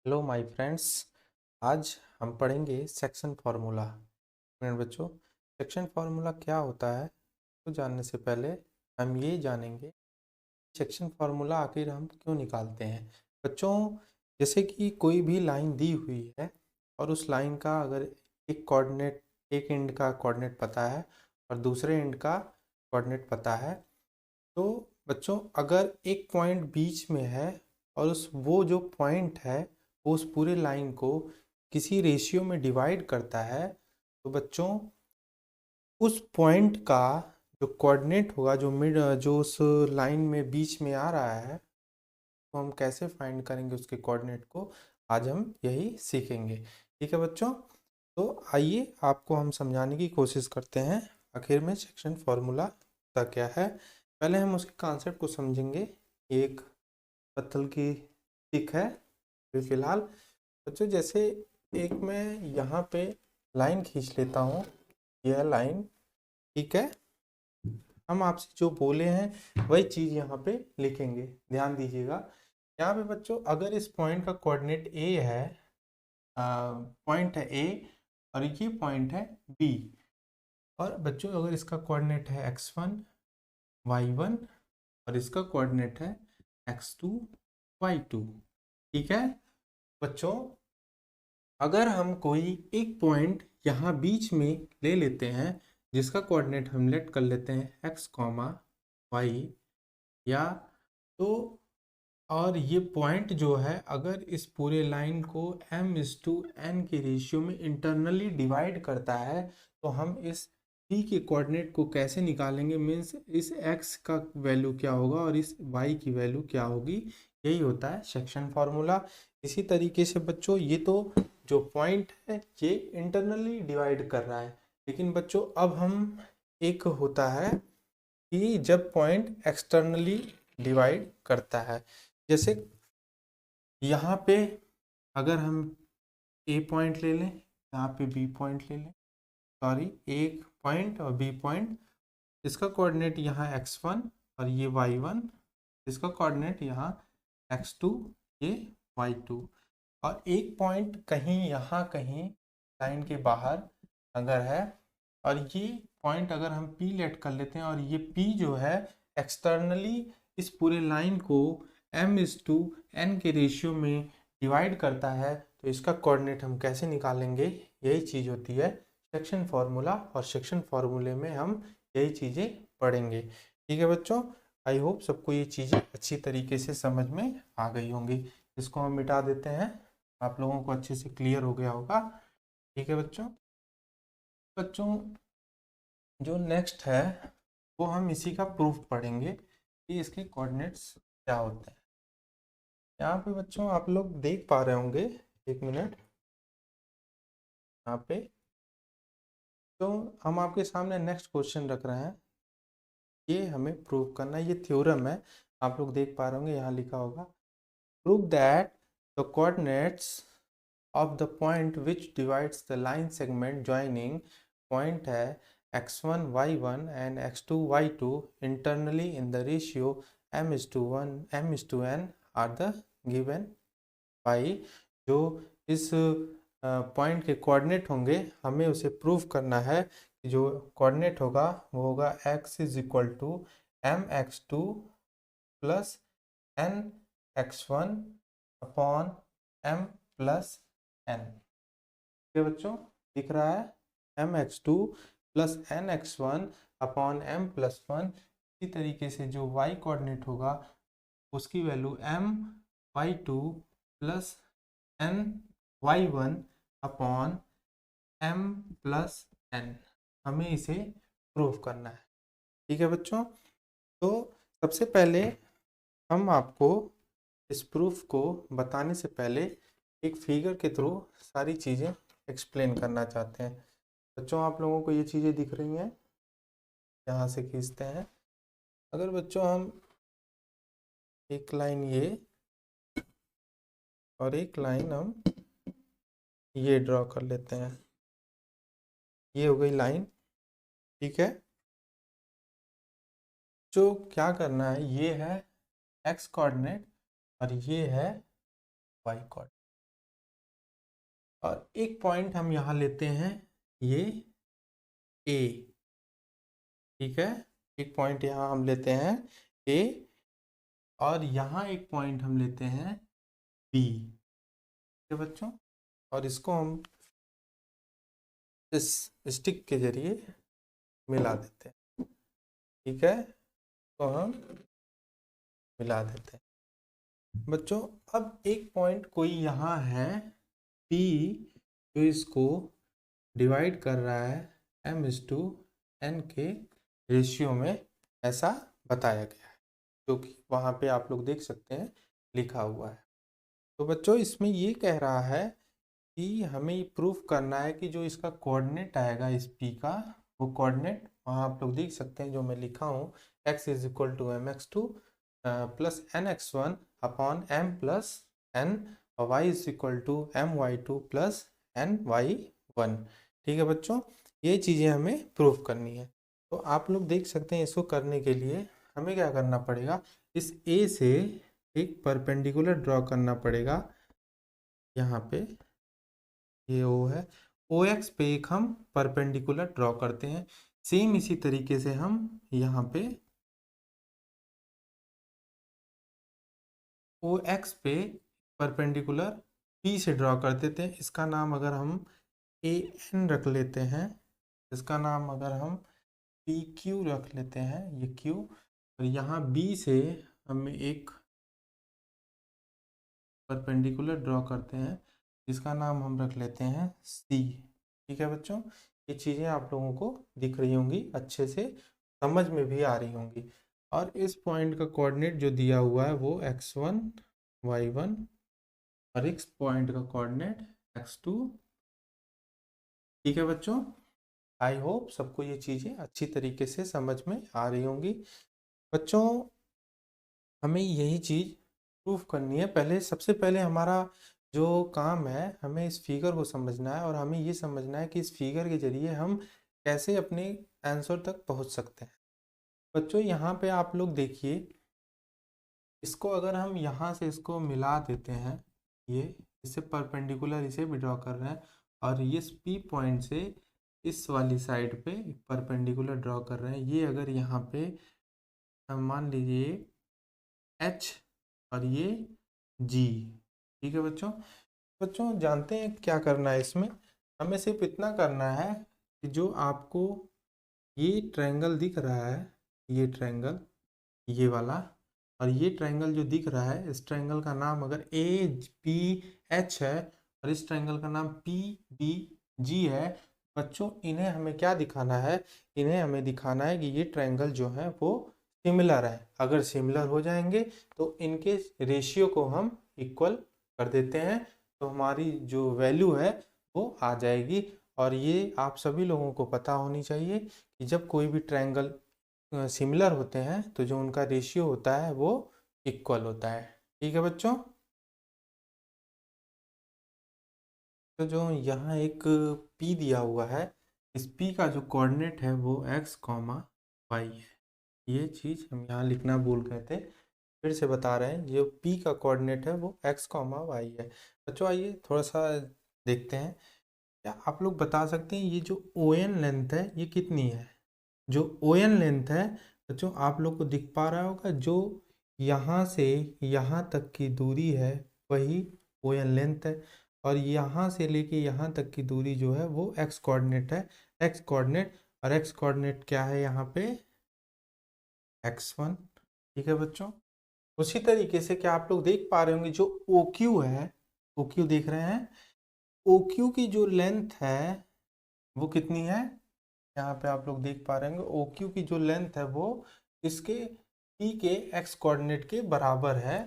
Hello my friends. आज हम पढ़ेंगे सेक्शन फार्मूला। फ्रेंड बच्चों, सेक्शन फार्मूला क्या होता है तो जानने से पहले हम ये जानेंगे सेक्शन फार्मूला आखिर हम क्यों निकालते हैं। बच्चों, जैसे कि कोई भी लाइन दी हुई है और उस लाइन का अगर एक एंड का कोऑर्डिनेट पता है और दूसरे एंड का कोऑर्डिनेट पता है, तो बच्चों अगर एक पॉइंट बीच में है और उस वो जो पॉइंट है वो उस पूरे लाइन को किसी रेशियो में डिवाइड करता है, तो बच्चों उस पॉइंट का जो कोऑर्डिनेट होगा जो उस लाइन में बीच में आ रहा है, तो हम कैसे फाइंड करेंगे उसके कोऑर्डिनेट को, आज हम यही सीखेंगे। ठीक है बच्चों, तो आइए आपको हम समझाने की कोशिश करते हैं आखिर में सेक्शन फार्मूला होता क्या है। पहले हम उसके कॉन्सेप्ट को समझेंगे। एक पत्थर की स्टिक है अभी फिलहाल। बच्चों जैसे एक मैं यहाँ पे लाइन खींच लेता हूँ, यह लाइन, ठीक है। हम आपसे जो बोले हैं वही चीज़ यहाँ पे लिखेंगे, ध्यान दीजिएगा। यहाँ पे बच्चों अगर इस पॉइंट का कोऑर्डिनेट ए है, पॉइंट है ए और ये पॉइंट है बी, और बच्चों अगर इसका कोऑर्डिनेट है x1 y1 और इसका कोऑर्डिनेट है x2 y2, ठीक है। बच्चों अगर हम कोई एक पॉइंट यहाँ बीच में ले लेते हैं जिसका कोऑर्डिनेट हम लेट कर लेते हैं x, y, या तो, और ये पॉइंट जो है अगर इस पूरे लाइन को m/n के रेशियो में इंटरनली डिवाइड करता है, तो हम इस p के कोऑर्डिनेट को कैसे निकालेंगे, मीन्स इस x का वैल्यू क्या होगा और इस y की वैल्यू क्या होगी। यही होता है सेक्शन फार्मूला। इसी तरीके से बच्चों ये तो जो पॉइंट है ये इंटरनली डिवाइड कर रहा है, लेकिन बच्चों अब हम एक होता है कि जब पॉइंट एक्सटर्नली डिवाइड करता है, जैसे यहाँ पे अगर हम ए पॉइंट ले लें, यहाँ पे बी पॉइंट ले लें, सॉरी एक पॉइंट और बी पॉइंट, इसका कोऑर्डिनेट यहाँ x1 और ये y1, इसका कोऑर्डिनेट यहाँ x2, ये y2, और एक पॉइंट कहीं यहाँ कहीं लाइन के बाहर अगर है, और ये पॉइंट अगर हम P लेट कर लेते हैं और ये P जो है एक्सटर्नली इस पूरे लाइन को m/n के रेशियो में डिवाइड करता है, तो इसका कोऑर्डिनेट हम कैसे निकालेंगे। यही चीज़ होती है सेक्शन फार्मूला, और सेक्शन फार्मूले में हम यही चीज़ें पढ़ेंगे। ठीक है बच्चों, आई होप सबको ये चीज़ें अच्छी तरीके से समझ में आ गई होंगी। इसको हम मिटा देते हैं, आप लोगों को अच्छे से क्लियर हो गया होगा। ठीक है बच्चों, बच्चों जो नेक्स्ट है वो हम इसी का प्रूफ पढ़ेंगे कि इसके कोऑर्डिनेट्स क्या होते हैं। यहाँ पे बच्चों आप लोग देख पा रहे होंगे, एक मिनट, यहाँ पे तो हम आपके सामने नेक्स्ट क्वेश्चन रख रहे हैं, ये हमें प्रूव करना है। ये थ्योरम है, आप लोग देख पा रहे होंगे, यहाँ लिखा होगा prove that the coordinates of the point which divides the line segment joining point है x1 y1 and x2 y2 internally in the ratio m/1 m/n are the given by। जो इस पॉइंट के कोऑर्डिनेट होंगे हमें उसे prove करना है कि जो कोऑर्डिनेट होगा वो होगा x = mx2 plus nx1 upon m plus n। ठीक है बच्चों, दिख रहा है mx2 plus nx1 upon m plus 1। इसी तरीके से जो y कोऑर्डिनेट होगा उसकी value my2 plus ny1 upon m plus n, हमें इसे प्रूव करना है। ठीक है बच्चों, तो सबसे पहले हम आपको इस प्रूफ को बताने से पहले एक फिगर के थ्रू सारी चीज़ें एक्सप्लेन करना चाहते हैं। बच्चों आप लोगों को ये चीज़ें दिख रही हैं, यहाँ से खींचते हैं। अगर बच्चों हम एक लाइन ये और एक लाइन हम ये ड्रॉ कर लेते हैं, ये हो गई लाइन, ठीक है। जो क्या करना है, ये है x कोऑर्डिनेट और ये है y कोऑर्डिनेट। और एक पॉइंट हम यहाँ लेते हैं ये ए, ठीक है। एक पॉइंट यहाँ हम लेते हैं ए, और यहाँ एक पॉइंट हम लेते हैं बी, ठीक है बच्चों। और इसको हम इस स्टिक के जरिए मिला देते हैं, ठीक है। तो हम मिला देते हैं बच्चों। अब एक पॉइंट कोई यहाँ है P, जो इसको डिवाइड कर रहा है m/n के रेशियो में, ऐसा बताया गया है, जो कि वहाँ पे आप लोग देख सकते हैं लिखा हुआ है। तो बच्चों इसमें ये कह रहा है कि हमें प्रूफ करना है कि जो इसका कोऑर्डिनेट आएगा इस P का, वो कोऑर्डिनेट वहाँ आप लोग देख सकते हैं जो मैं लिखा हूँ, x = mx2 plus nx1 upon m plus n, और y = my2 प्लस ny1, ठीक है बच्चों। ये चीज़ें हमें प्रूफ करनी है। तो आप लोग देख सकते हैं इसको करने के लिए हमें क्या करना पड़ेगा, इस A से एक परपेंडिकुलर ड्रॉ करना पड़ेगा। यहाँ पे ये O है, OX पे एक हम परपेंडिकुलर ड्रॉ करते हैं। सेम इसी तरीके से हम यहाँ पे OX पे परपेंडिकुलर P से ड्रॉ कर देते हैं। इसका नाम अगर हम AN रख लेते हैं, इसका नाम अगर हम PQ रख लेते हैं, ये Q, और यहाँ B से हम एक परपेंडिकुलर ड्रॉ करते हैं, इसका नाम हम रख लेते हैं C, ठीक है बच्चों। ये चीज़ें आप लोगों को दिख रही होंगी, अच्छे से समझ में भी आ रही होंगी। और इस पॉइंट का कोऑर्डिनेट जो दिया हुआ है वो x1 y1, और इस पॉइंट का कोऑर्डिनेट x2, ठीक है बच्चों। आई होप सबको ये चीज़ें अच्छी तरीके से समझ में आ रही होंगी। बच्चों हमें यही चीज़ प्रूफ करनी है। पहले सबसे पहले हमारा जो काम है, हमें इस फिगर को समझना है, और हमें ये समझना है कि इस फिगर के जरिए हम कैसे अपने आंसर तक पहुंच सकते हैं। बच्चों यहाँ पे आप लोग देखिए, इसको अगर हम यहाँ से इसको मिला देते हैं, ये इससे परपेंडिकुलर इसे भी ड्रॉ कर रहे हैं, और ये P पॉइंट से इस वाली साइड पे परपेंडिकुलर ड्रॉ कर रहे हैं। ये अगर यहाँ पे हम मान लीजिए H और ये G, ठीक है बच्चों। बच्चों जानते हैं क्या करना है इसमें, हमें सिर्फ इतना करना है कि जो आपको ये ट्रायंगल दिख रहा है, ये ट्रायंगल, ये वाला, और ये ट्रायंगल जो दिख रहा है, इस ट्रायंगल का नाम अगर APH है, और इस ट्रायंगल का नाम PBG है, बच्चों इन्हें हमें क्या दिखाना है, इन्हें हमें दिखाना है कि ये ट्रायंगल जो है वो सिमिलर है। अगर सिमिलर हो जाएंगे तो इनके रेशियो को हम इक्वल कर देते हैं, तो हमारी जो वैल्यू है वो आ जाएगी। और ये आप सभी लोगों को पता होनी चाहिए कि जब कोई भी ट्रायंगल सिमिलर होते हैं तो जो उनका रेशियो होता है वो इक्वल होता है, ठीक है बच्चों। तो जो यहाँ एक P दिया हुआ है, इस P का जो कोऑर्डिनेट है वो x, y है। ये चीज़ हम यहाँ लिखना भूल गए थे, फिर से बता रहे हैं, जो P का कोऑर्डिनेट है वो x, y है। बच्चों आइए थोड़ा सा देखते हैं, क्या आप लोग बता सकते हैं ये जो ON लेंथ है ये कितनी है। जो ON लेंथ है बच्चों आप लोग को दिख पा रहा होगा, जो यहाँ से यहाँ तक की दूरी है वही ON लेंथ है, और यहाँ से लेके यहाँ तक की दूरी जो है वो x कोऑर्डिनेट है, x कोऑर्डिनेट, और x कोऑर्डिनेट क्या है यहाँ पे x1, ठीक है बच्चों। उसी तरीके से क्या आप लोग देख पा रहे होंगे, जो OQ है, OQ देख रहे हैं, OQ की जो लेंथ है वो कितनी है, यहाँ पे आप लोग देख पा रहे होंगे OQ की जो लेंथ है वो इसके P के x कोऑर्डिनेट के बराबर है।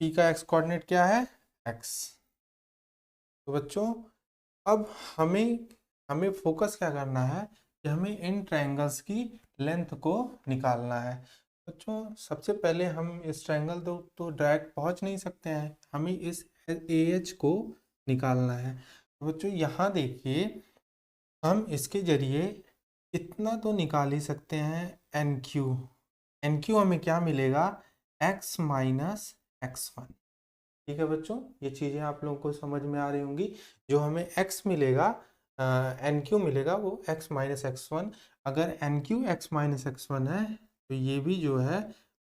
P का x कोऑर्डिनेट क्या है, x। तो बच्चों अब हमें हमें फोकस क्या करना है कि हमें इन ट्रायंगल्स की लेंथ को निकालना है। बच्चों सबसे पहले हम इस ट्रायंगल तो डायरेक्ट पहुंच नहीं सकते हैं, हमें इस AH को निकालना है। तो बच्चों यहाँ देखिए, हम इसके जरिए इतना तो निकाल ही सकते हैं NQ। हमें क्या मिलेगा, x - x1, ठीक है बच्चों, ये चीज़ें आप लोगों को समझ में आ रही होंगी। जो हमें x मिलेगा, एन क्यू मिलेगा, वो x माइनस एक्स वन। अगर n q x minus x one है तो ये भी जो है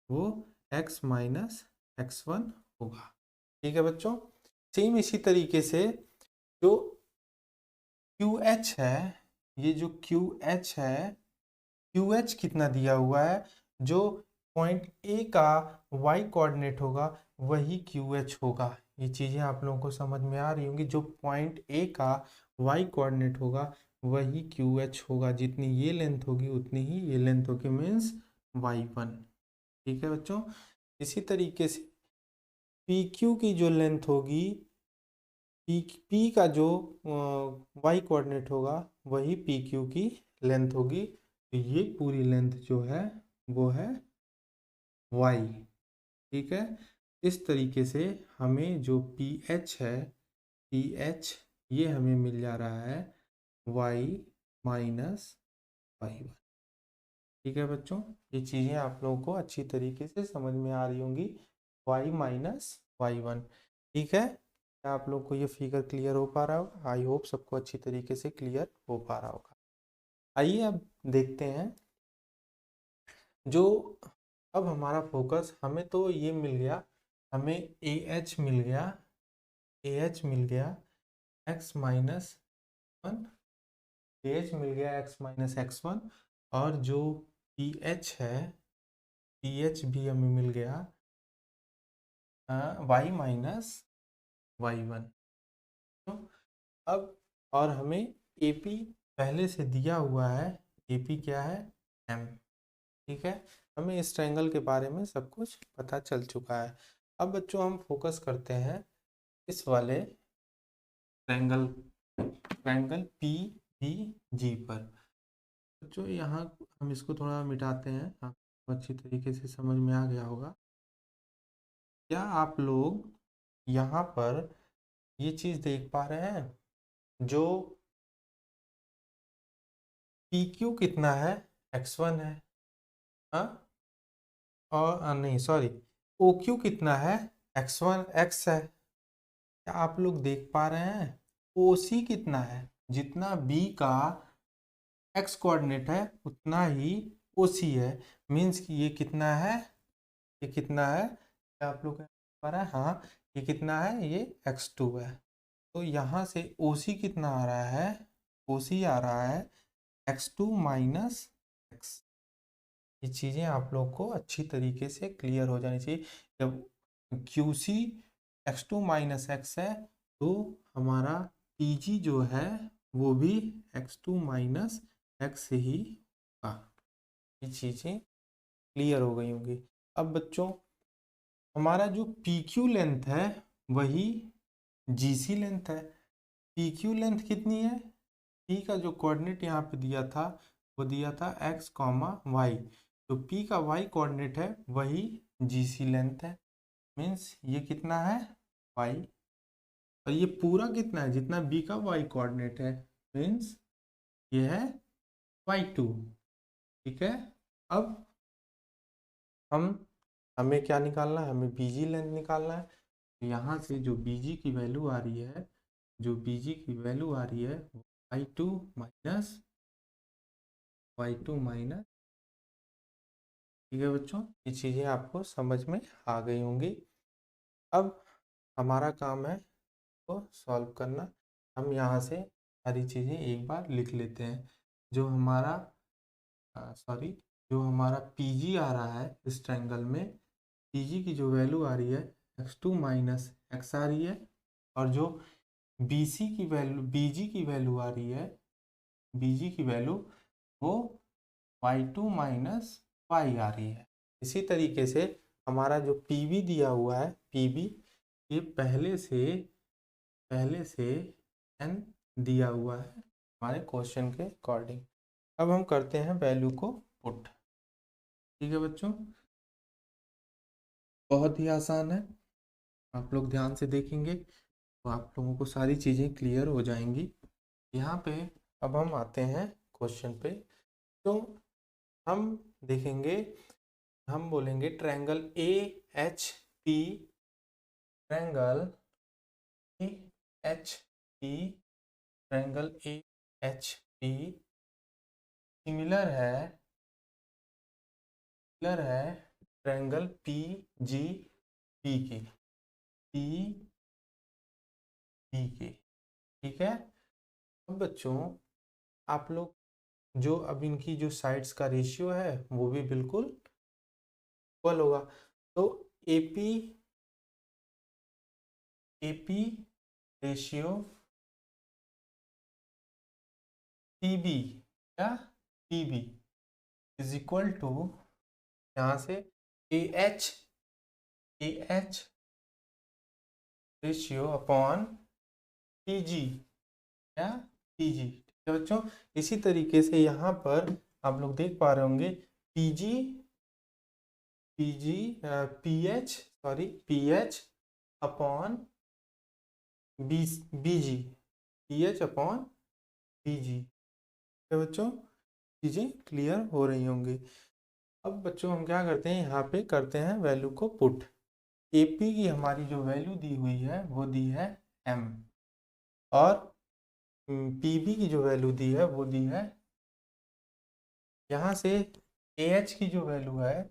वो x माइनस एक्स वन होगा। ठीक है बच्चों, सेम इसी तरीके से जो क्यू एच है, ये जो क्यू एच है, क्यू एच कितना दिया हुआ है, जो पॉइंट ए का वाई कोऑर्डिनेट होगा वही क्यू एच होगा। ये चीज़ें आप लोगों को समझ में आ रही होंगी। जो पॉइंट ए का वाई कोऑर्डिनेट होगा वही क्यू एच होगा। जितनी ये लेंथ होगी उतनी ही ये लेंथ होगी, मीन्स वाई वन। ठीक है बच्चों, इसी तरीके से पी क्यू की जो लेंथ होगी, पी का जो वाई कोऑर्डिनेट होगा वही पी क्यू की लेंथ होगी। तो ये पूरी लेंथ जो है वो है वाई। ठीक है, इस तरीके से हमें जो पी एच है, पी एच ये हमें मिल जा रहा है वाई माइनस वाई वन। ठीक है बच्चों, ये चीज़ें आप लोगों को अच्छी तरीके से समझ में आ रही होंगी, वाई माइनस वाई वन। ठीक है, क्या आप लोग को ये फिगर क्लियर हो पा रहा होगा? आई होप सबको अच्छी तरीके से क्लियर हो पा रहा होगा। आइए अब देखते हैं, जो अब हमारा फोकस, हमें तो ये मिल गया, हमें ए एच मिल गया, ए एच मिल गया x minus one, A H मिल गया एक्स माइनस एक्स वन। और जो पी एच है, पी एच भी हमें मिल गया वाई माइनस वाई वन। तो अब और हमें ए पी पहले से दिया हुआ है, ए पी क्या है, एम। ठीक है, हमें इस ट्रायंगल के बारे में सब कुछ पता चल चुका है। अब बच्चों हम फोकस करते हैं इस वाले ट्रायंगल, ट्रायंगल पी बी जी पर। बच्चों यहाँ हम इसको थोड़ा मिटाते हैं, आपको अच्छी तरीके से समझ में आ गया होगा। क्या आप लोग यहाँ पर ये चीज़ देख पा रहे हैं, जो पी क्यू कितना है, एक्स वन है, हाँ, और नहीं सॉरी, ओ क्यू कितना है, एक्स वन एक्स है। क्या आप लोग देख पा रहे हैं, ओ सी कितना है, जितना बी का एक्स कोऑर्डिनेट है उतना ही ओ सी है। मीन्स कि ये कितना है, ये कितना है, क्या आप लोग देख पा रहे हैं, हाँ, ये कितना है, ये एक्स टू है। तो यहाँ से ओ सी कितना आ रहा है, ओ सी आ रहा है एक्स टू माइनस एक्स। ये चीज़ें आप लोग को अच्छी तरीके से क्लियर हो जानी चाहिए। जब q c x two minus x है तो हमारा पी जी जो है वो भी एक्स टू माइनस एक्स ही होगा। ये चीज़ें क्लियर हो गई होंगी। अब बच्चों हमारा जो पी क्यू लेंथ है वही जी सी लेंथ है। पी क्यू लेंथ कितनी है, पी का जो कोऑर्डिनेट यहाँ पे दिया था वो दिया था एक्स कॉमा वाई। तो पी का वाई कोऑर्डिनेट है वही जी सी लेंथ है। मीन्स ये कितना है, वाई, और ये पूरा कितना है, जितना बी का वाई कोऑर्डिनेट है, मीन्स ये है वाई टू। ठीक है, अब हम हमें क्या निकालना है, हमें बीजी लेंथ निकालना है। तो यहाँ से जो बीजी की वैल्यू आ रही है, जो बीजी की वैल्यू आ रही है वो वाई टू माइनस। ठीक है बच्चों, ये चीज़ें आपको समझ में आ गई होंगी। अब हमारा काम है को सॉल्व करना। हम यहाँ से सारी चीज़ें एक बार लिख लेते हैं। जो हमारा सॉरी, जो हमारा पी आ रहा है इस ट्रायंगल में, पी की जो वैल्यू आ रही है एक्स टू माइनस एक्स आ रही है, और जो बी की वैल्यू, बी की वैल्यू आ रही है, बी की वैल्यू वो वाई टू माइनस वाई आ रही है। इसी तरीके से हमारा जो पी दिया हुआ है, पी ये पहले से एन दिया हुआ है हमारे क्वेश्चन के अकॉर्डिंग। अब हम करते हैं वैल्यू को पुट। ठीक है बच्चों, बहुत ही आसान है, आप लोग ध्यान से देखेंगे तो आप लोगों को सारी चीज़ें क्लियर हो जाएंगी। यहाँ पे अब हम आते हैं क्वेश्चन पे। तो हम देखेंगे, हम बोलेंगे triangle A H P triangle A H P, triangle A H P similar है ट्रायंगल पी जी पी के, पी पी के, ठीक है। अब बच्चों आप लोग जो अब इनकी जो साइड्स का रेशियो है वो भी बिल्कुल इक्वल होगा। तो एपी एपी रेशियो पीबी या पीबी इज इक्वल टू, यहाँ से A H ratio upon PG या पीजी, ठीक है बच्चों। इसी तरीके से यहाँ पर आप लोग देख पा रहे होंगे पीजी पीजी पीएच अपॉन बीजी, पीएच अपॉन बीजी, ठीक है बच्चों। चीज़ें क्लियर हो रही होंगी। अब बच्चों हम क्या करते हैं, यहाँ पे करते हैं वैल्यू को पुट। एपी की हमारी जो वैल्यू दी हुई है वो दी है एम, और पीबी की जो वैल्यू दी है वो दी है, यहाँ से एएच की जो वैल्यू है,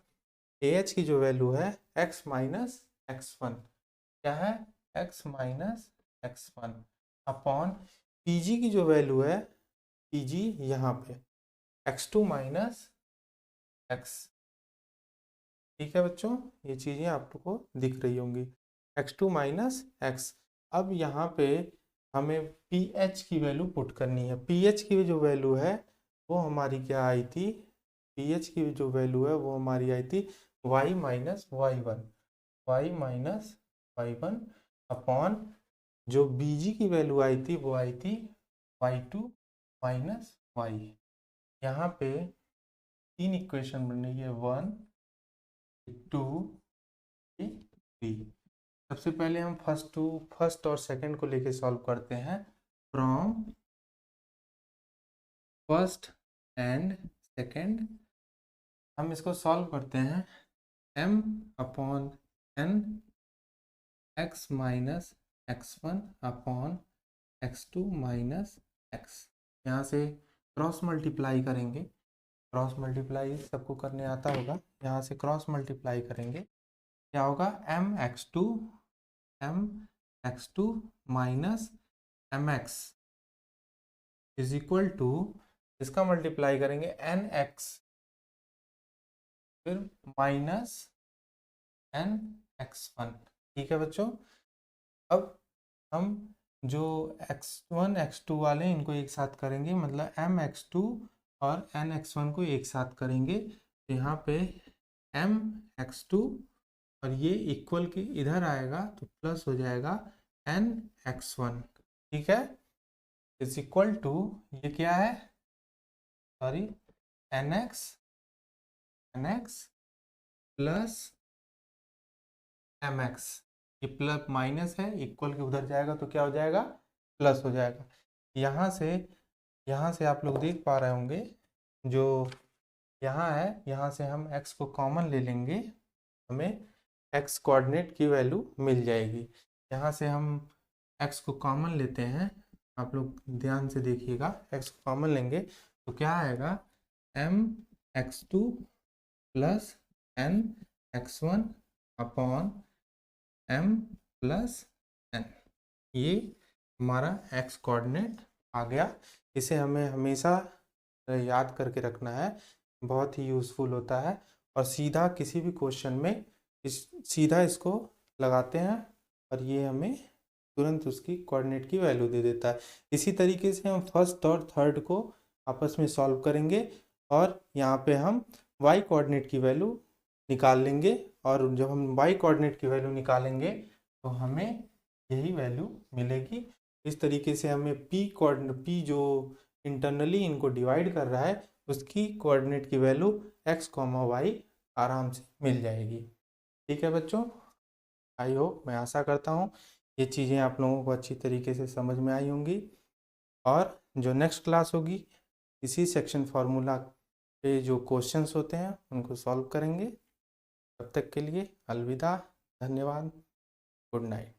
एएच की जो वैल्यू है x माइनस x1, क्या है x minus x1 upon PG की जो वैल्यू है, पीजी यहाँ पे x2 माइनस x, ठीक है बच्चों। ये चीज़ें आपको दिख रही होंगी x2 माइनस x। अब यहाँ पे हमें pH की वैल्यू पुट करनी है। pH की जो वैल्यू है वो हमारी क्या आई थी, pH की जो वैल्यू है वो हमारी आई थी y minus y1, y minus y1 upon जो Bg की वैल्यू आई थी वो आई थी y2 माइनस y। यहाँ पे तीन इक्वेशन बन रही है, 1 2 3। सबसे पहले हम फर्स्ट और सेकंड को लेके सॉल्व करते हैं। फ्रॉम फर्स्ट एंड सेकंड हम इसको सॉल्व करते हैं। m upon n x minus x1 upon x2 minus x, यहाँ से क्रॉस मल्टीप्लाई करेंगे। क्रॉस मल्टीप्लाई सबको करने आता होगा, यहाँ से क्रॉस मल्टीप्लाई करेंगे, क्या होगा m x2 minus mx is equal to, इसका मल्टीप्लाई करेंगे nx फिर माइनस nx1, ठीक है बच्चों। अब हम जो x1 x2 वाले हैं इनको एक साथ करेंगे, मतलब mx2 और nx1 को एक साथ करेंगे, तो यहाँ पे mx2 और ये इक्वल के इधर आएगा तो प्लस हो जाएगा nx1, ठीक है, इज इक्वल टू, ये क्या है, सॉरी nx प्लस mx, ये प्लस माइनस है, इक्वल के उधर जाएगा तो क्या हो जाएगा, प्लस हो जाएगा। यहाँ से आप लोग देख पा रहे होंगे जो यहाँ है, यहाँ से हम x को कॉमन ले लेंगे, हमें x कोऑर्डिनेट की वैल्यू मिल जाएगी। यहाँ से हम x को कॉमन लेते हैं, आप लोग ध्यान से देखिएगा, x को कॉमन लेंगे तो क्या आएगा, mx2 plus nx1 upon m plus n, ये हमारा x कोऑर्डिनेट आ गया। इसे हमें हमेशा याद करके रखना है, बहुत ही यूज़फुल होता है, और सीधा किसी भी क्वेश्चन में सीधा इसको लगाते हैं और ये हमें तुरंत उसकी कोऑर्डिनेट की वैल्यू दे देता है। इसी तरीके से हम फर्स्ट और थर्ड को आपस में सॉल्व करेंगे और यहाँ पे हम y कोऑर्डिनेट की वैल्यू निकाल लेंगे, और जब हम y कोऑर्डिनेट की वैल्यू निकालेंगे तो हमें यही वैल्यू मिलेगी। इस तरीके से हमें p जो इंटरनली इनको डिवाइड कर रहा है उसकी कोऑर्डिनेट की वैल्यू x, y आराम से मिल जाएगी, ठीक है बच्चों। आई होप, मैं आशा करता हूँ ये चीज़ें आप लोगों को अच्छी तरीके से समझ में आई होंगी, और जो नेक्स्ट क्लास होगी इसी सेक्शन फार्मूला पे जो क्वेश्चंस होते हैं उनको सॉल्व करेंगे। तब तक के लिए अलविदा, धन्यवाद। Good night.